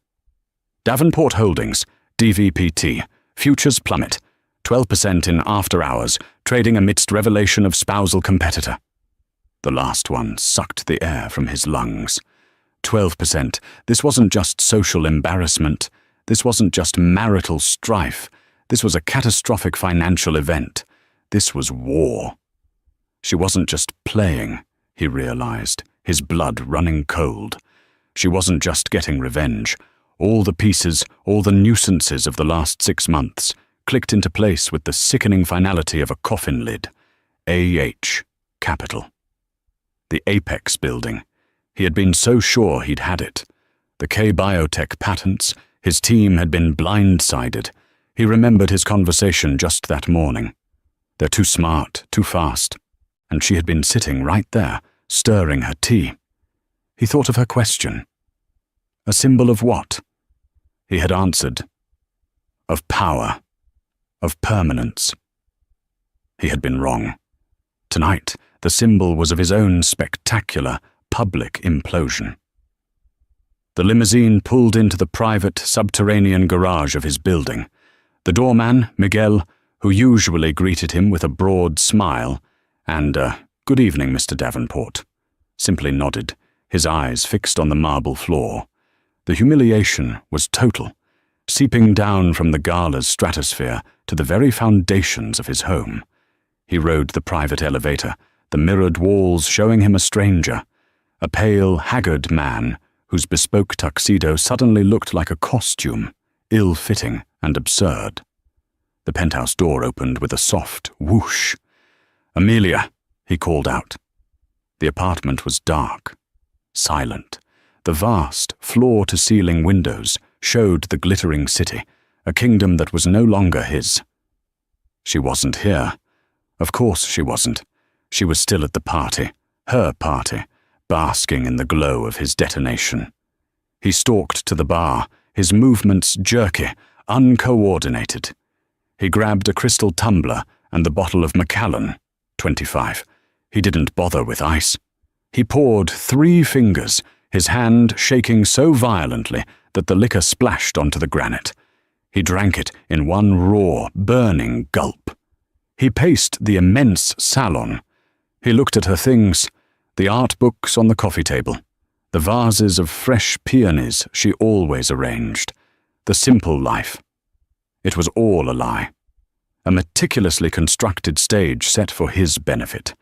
Davenport Holdings, DVPT, futures plummet, 12% in after hours, trading amidst revelation of spousal competitor. The last one sucked the air from his lungs. 12%. This wasn't just social embarrassment. This wasn't just marital strife. This was a catastrophic financial event. This was war. She wasn't just playing, he realized, his blood running cold. She wasn't just getting revenge. All the pieces, all the nuisances of the last 6 months clicked into place with the sickening finality of a coffin lid. AH Capital. The Apex building. He had been so sure he'd had it. The K-Biotech patents, his team had been blindsided. He remembered his conversation just that morning. They're too smart, too fast. And she had been sitting right there, stirring her tea. He thought of her question. A symbol of what? He had answered. Of power. Of permanence. He had been wrong. Tonight, the symbol was of his own spectacular, public implosion. The limousine pulled into the private, subterranean garage of his building. The doorman, Miguel, who usually greeted him with a broad smile, and "Good evening, Mr. Davenport," simply nodded, his eyes fixed on the marble floor. The humiliation was total, seeping down from the gala's stratosphere to the very foundations of his home. He rode the private elevator, the mirrored walls showing him a stranger, a pale, haggard man whose bespoke tuxedo suddenly looked like a costume, ill-fitting and absurd. The penthouse door opened with a soft whoosh. "Amelia," he called out. The apartment was dark, silent. The vast, floor-to-ceiling windows showed the glittering city, a kingdom that was no longer his. She wasn't here. Of course she wasn't. She was still at the party, her party, basking in the glow of his detonation. He stalked to the bar, his movements jerky, uncoordinated. He grabbed a crystal tumbler and the bottle of Macallan, 25. He didn't bother with ice. He poured 3 fingers, his hand shaking so violently that the liquor splashed onto the granite. He drank it in one raw, burning gulp. He paced the immense salon. He looked at her things, the art books on the coffee table, the vases of fresh peonies she always arranged, the simple life. It was all a lie. A meticulously constructed stage set for his benefit.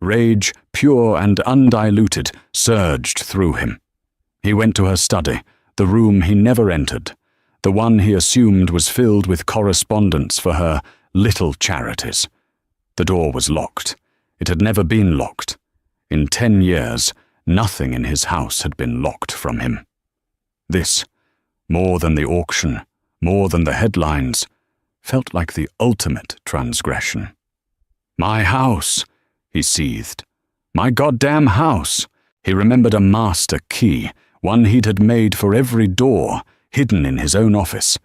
Rage, pure and undiluted, surged through him. He went to her study, the room he never entered, the one he assumed was filled with correspondence for her little charities. The door was locked. It had never been locked. In 10 years, nothing in his house had been locked from him. This, more than the auction, more than the headlines, felt like the ultimate transgression. "My house," he seethed. "My goddamn house." He remembered a master key, one he'd had made for every door, hidden in his own office.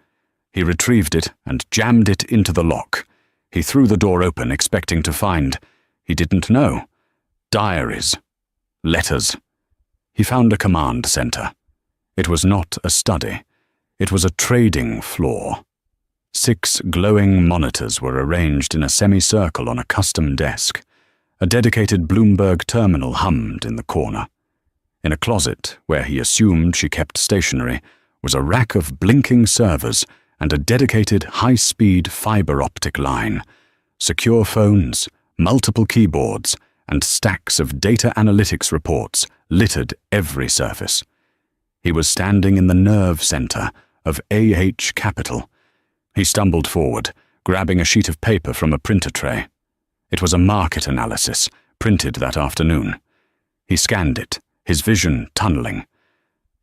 He retrieved it and jammed it into the lock. He threw the door open, expecting to find, he didn't know, diaries, letters. He found a command center. It was not a study. It was a trading floor. 6 glowing monitors were arranged in a semicircle on a custom desk. A dedicated Bloomberg terminal hummed in the corner. In a closet, where he assumed she kept stationery, was a rack of blinking servers and a dedicated high-speed fiber optic line. Secure phones, multiple keyboards, and stacks of data analytics reports littered every surface. He was standing in the nerve center of AH Capital. He stumbled forward, grabbing a sheet of paper from a printer tray. It was a market analysis, printed that afternoon. He scanned it, his vision tunneling.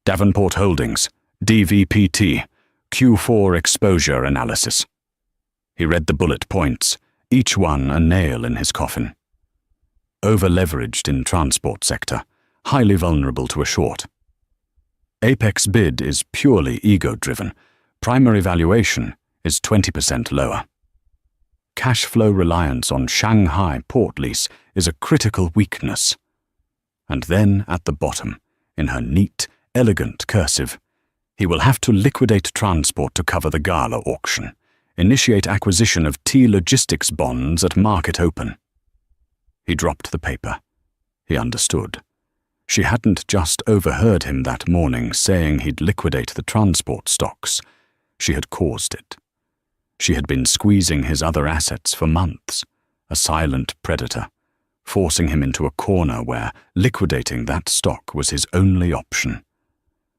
Davenport Holdings, DVPT, Q4 exposure analysis. He read the bullet points, each one a nail in his coffin. Over-leveraged in transport sector, highly vulnerable to a short. Apex bid is purely ego-driven. Primary valuation is 20% lower. Cash flow reliance on Shanghai port lease is a critical weakness. And then at the bottom, in her neat, elegant cursive, he will have to liquidate transport to cover the gala auction, initiate acquisition of T Logistics bonds at market open. He dropped the paper. He understood. She hadn't just overheard him that morning saying he'd liquidate the transport stocks. She had caused it. She had been squeezing his other assets for months, a silent predator, forcing him into a corner where liquidating that stock was his only option.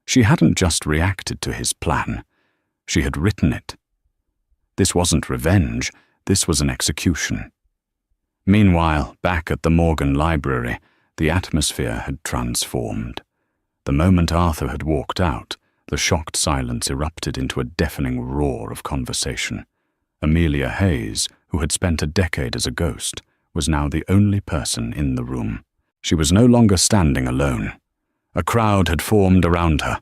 She hadn't just reacted to his plan. She had written it. This wasn't revenge, this was an execution. Meanwhile, back at the Morgan Library, the atmosphere had transformed. The moment Arthur had walked out, the shocked silence erupted into a deafening roar of conversation. Amelia Hayes, who had spent a decade as a ghost, was now the only person in the room. She was no longer standing alone. A crowd had formed around her,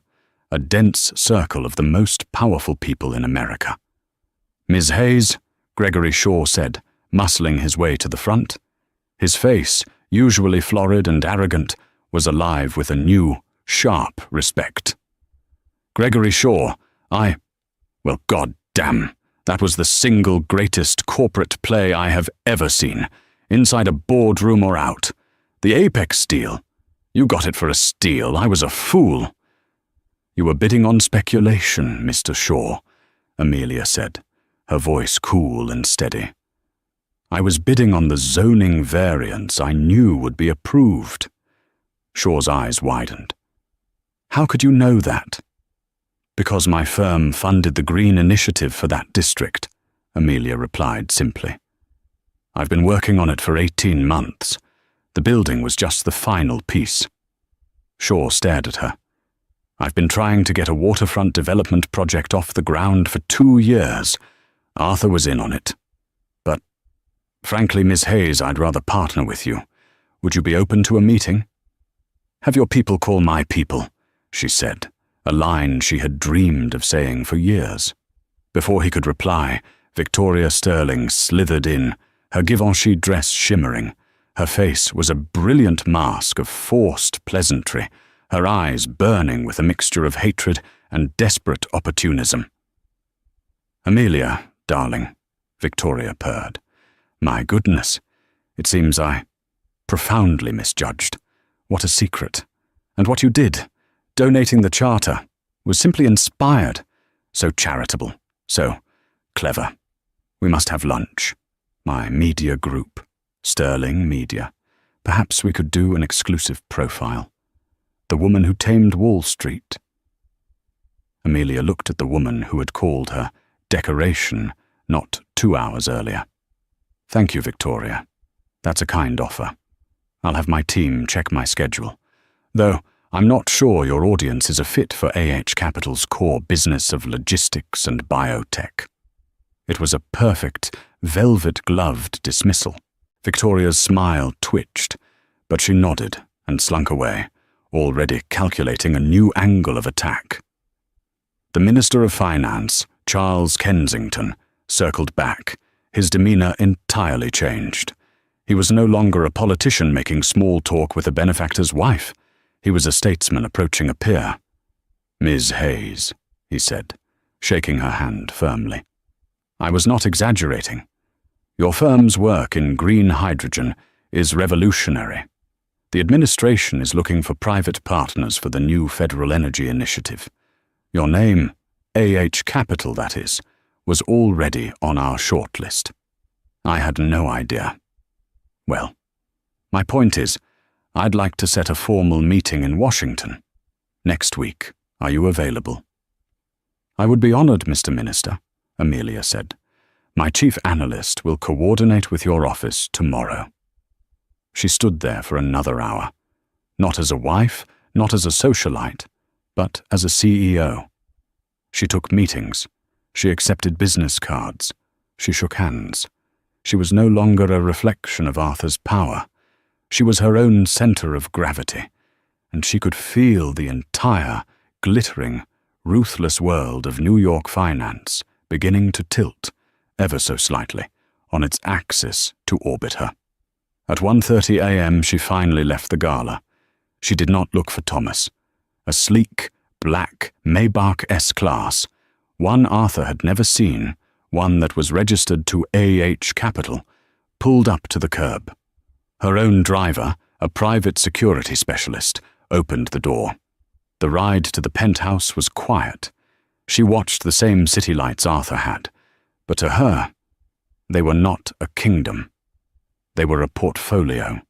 a dense circle of the most powerful people in America. "Ms. Hayes," Gregory Shaw said, muscling his way to the front. His face, usually florid and arrogant, was alive with a new, sharp respect. "Gregory Shaw, well, goddamn, that was the single greatest corporate play I have ever seen, inside a boardroom or out. The Apex deal. You got it for a steal. I was a fool." "You were bidding on speculation, Mr. Shaw," Amelia said, her voice cool and steady. "I was bidding on the zoning variants I knew would be approved." Shaw's eyes widened. "How could you know that?" "Because my firm funded the Green Initiative for that district," Amelia replied simply. "I've been working on it for 18 months. The building was just the final piece." Shaw stared at her. "I've been trying to get a waterfront development project off the ground for 2 years. Arthur was in on it. But, frankly, Miss Hayes, I'd rather partner with you. Would you be open to a meeting?" "Have your people call my people," she said, a line she had dreamed of saying for years. Before he could reply, Victoria Sterling slithered in, her Givenchy dress shimmering. Her face was a brilliant mask of forced pleasantry, her eyes burning with a mixture of hatred and desperate opportunism. "Amelia, darling," Victoria purred. "My goodness, it seems I profoundly misjudged. What a secret. And what you did, donating the charter, was simply inspired. So charitable, so clever. We must have lunch. My media group, Sterling Media. Perhaps we could do an exclusive profile. The woman who tamed Wall Street." Amelia looked at the woman who had called her decoration not 2 hours earlier. "Thank you, Victoria. That's a kind offer. I'll have my team check my schedule. Though I'm not sure your audience is a fit for AH Capital's core business of logistics and biotech." It was a perfect, velvet-gloved dismissal. Victoria's smile twitched, but she nodded and slunk away, already calculating a new angle of attack. The Minister of Finance, Charles Kensington, circled back, his demeanour entirely changed. He was no longer a politician making small talk with a benefactor's wife. He was a statesman approaching a peer. "Ms. Hayes," he said, shaking her hand firmly. "I was not exaggerating. Your firm's work in green hydrogen is revolutionary. The administration is looking for private partners for the new federal energy initiative. Your name, AH Capital that is, was already on our shortlist. I had no idea. Well, my point is, I'd like to set a formal meeting in Washington. Next week, are you available?" "I would be honored, Mr. Minister," Amelia said. "My chief analyst will coordinate with your office tomorrow." She stood there for another hour, not as a wife, not as a socialite, but as a CEO. She took meetings. She accepted business cards. She shook hands. She was no longer a reflection of Arthur's power. She was her own center of gravity, and she could feel the entire, glittering, ruthless world of New York finance beginning to tilt, ever so slightly, on its axis to orbit her. At 1:30 a.m. she finally left the gala. She did not look for Thomas. A sleek, black Maybach S-Class, one Arthur had never seen, one that was registered to AH Capital, pulled up to the curb. Her own driver, a private security specialist, opened the door. The ride to the penthouse was quiet. She watched the same city lights Arthur had, but to her, they were not a kingdom. They were a portfolio.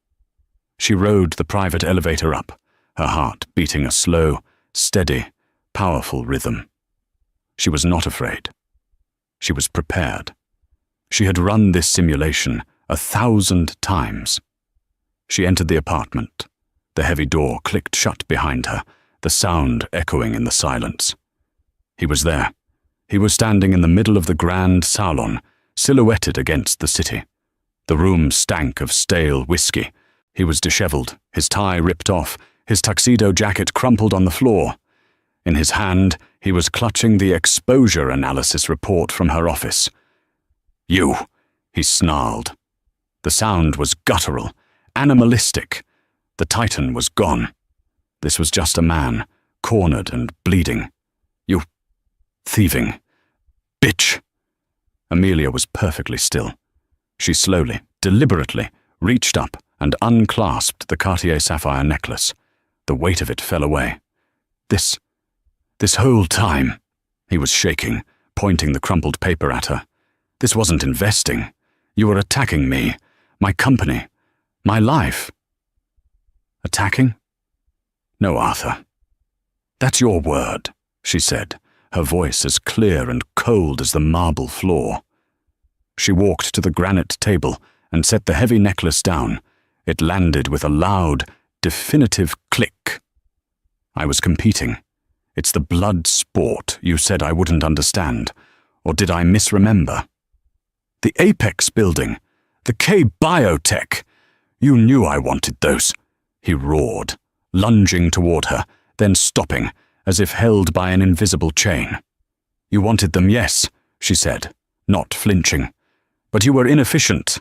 She rode the private elevator up, her heart beating a slow, steady, powerful rhythm. She was not afraid. She was prepared. She had run this simulation 1,000 times. She entered the apartment. The heavy door clicked shut behind her, the sound echoing in the silence. He was there. He was standing in the middle of the grand salon, silhouetted against the city. The room stank of stale whiskey. He was disheveled, his tie ripped off, his tuxedo jacket crumpled on the floor. In his hand, he was clutching the exposure analysis report from her office. "You," he snarled. The sound was guttural, animalistic. The Titan was gone. This was just a man, cornered and bleeding. "You thieving bitch." Amelia was perfectly still. She slowly, deliberately, reached up and unclasped the Cartier sapphire necklace. The weight of it fell away. This whole time," he was shaking, pointing the crumpled paper at her. "This wasn't investing. You were attacking me, my company, my life." "Attacking? No, Arthur. That's your word," she said, her voice as clear and cold as the marble floor. She walked to the granite table and set the heavy necklace down. It landed with a loud, definitive click. "I was competing. It's the blood sport you said I wouldn't understand. Or did I misremember? The Apex building, the K-Biotech. You knew I wanted those," he roared, lunging toward her, then stopping, as if held by an invisible chain. "You wanted them, yes," she said, not flinching. "But you were inefficient.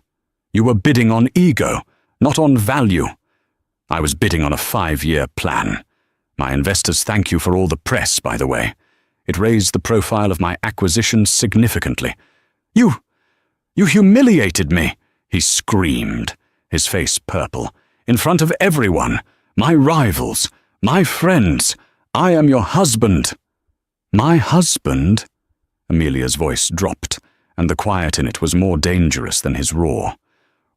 You were bidding on ego, not on value. I was bidding on a 5-year plan. My investors thank you for all the press, by the way. It raised the profile of my acquisition significantly. You humiliated me," he screamed, his face purple. "In front of everyone. My rivals. My friends. I am your husband." "My husband?" Amelia's voice dropped, and the quiet in it was more dangerous than his roar.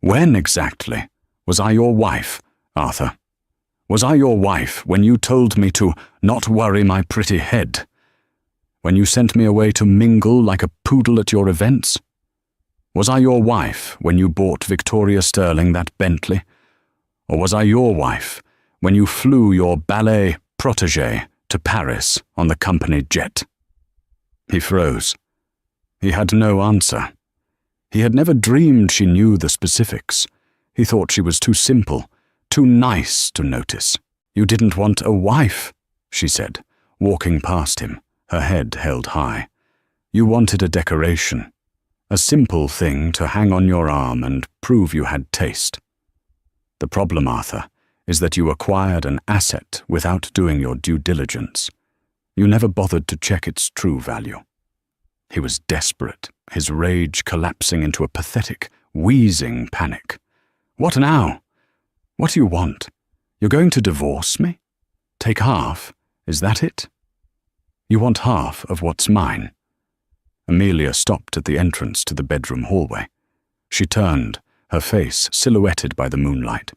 "When exactly was I your wife, Arthur? Was I your wife when you told me to not worry my pretty head? When you sent me away to mingle like a poodle at your events? Was I your wife when you bought Victoria Sterling that Bentley? Or was I your wife when you flew your ballet protégé to Paris on the company jet?" He froze. He had no answer. He had never dreamed she knew the specifics. He thought she was too simple, too nice to notice. You didn't want a wife, she said, walking past him, her head held high. You wanted a decoration, a simple thing to hang on your arm and prove you had taste. The problem, Arthur, is that you acquired an asset without doing your due diligence. You never bothered to check its true value. He was desperate, his rage collapsing into a pathetic, wheezing panic. What now? What do you want? You're going to divorce me? Take half, is that it? You want half of what's mine. Amelia stopped at the entrance to the bedroom hallway. She turned, her face silhouetted by the moonlight.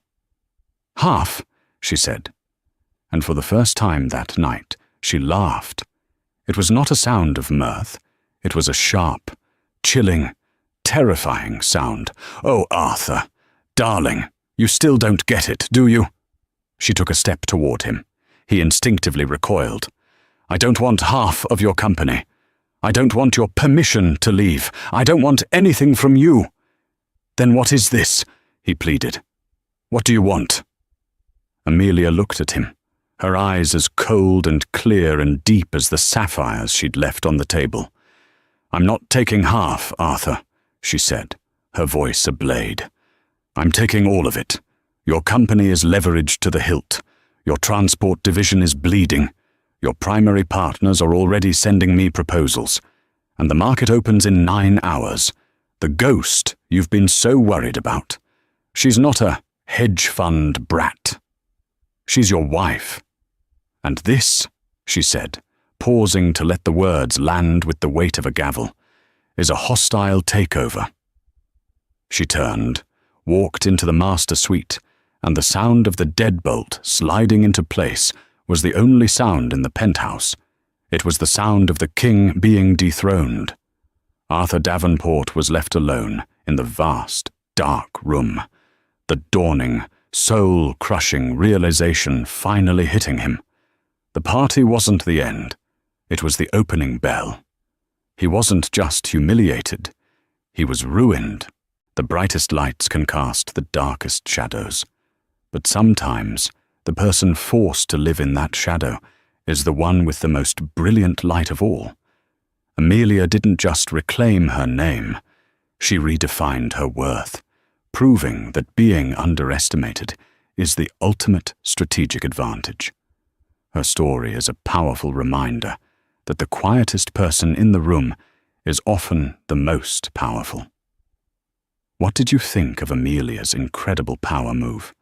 Half, she said. And for the first time that night, she laughed. It was not a sound of mirth. It was a sharp, chilling, terrifying sound. Oh, Arthur, darling, you still don't get it, do you? She took a step toward him. He instinctively recoiled. I don't want half of your company. I don't want your permission to leave. I don't want anything from you. Then what is this? He pleaded. What do you want? Amelia looked at him, her eyes as cold and clear and deep as the sapphires she'd left on the table. I'm not taking half, Arthur, she said, her voice a blade. I'm taking all of it. Your company is leveraged to the hilt. Your transport division is bleeding. Your primary partners are already sending me proposals. And the market opens in 9 hours. The ghost you've been so worried about. She's not a hedge fund brat. She's your wife. And this, she said, pausing to let the words land with the weight of a gavel, is a hostile takeover. She turned, walked into the master suite, and the sound of the deadbolt sliding into place was the only sound in the penthouse. It was the sound of the king being dethroned. Arthur Davenport was left alone in the vast, dark room, the dawning, soul-crushing realization finally hitting him. The party wasn't the end. It was the opening bell. He wasn't just humiliated. He was ruined. The brightest lights can cast the darkest shadows. But sometimes, the person forced to live in that shadow is the one with the most brilliant light of all. Amelia didn't just reclaim her name. She redefined her worth, proving that being underestimated is the ultimate strategic advantage. Her story is a powerful reminder that the quietest person in the room is often the most powerful. What did you think of Amelia's incredible power move?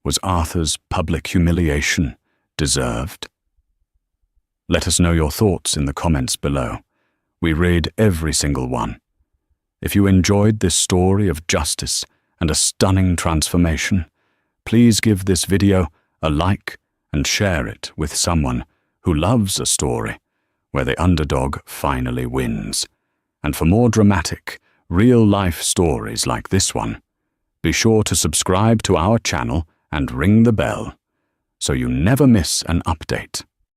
Was Arthur's public humiliation deserved? Let us know your thoughts in the comments below. We read every single one. If you enjoyed this story of justice and a stunning transformation, please give this video a like and share it with someone who loves a story where the underdog finally wins. And for more dramatic, real-life stories like this one, be sure to subscribe to our channel and ring the bell so you never miss an update.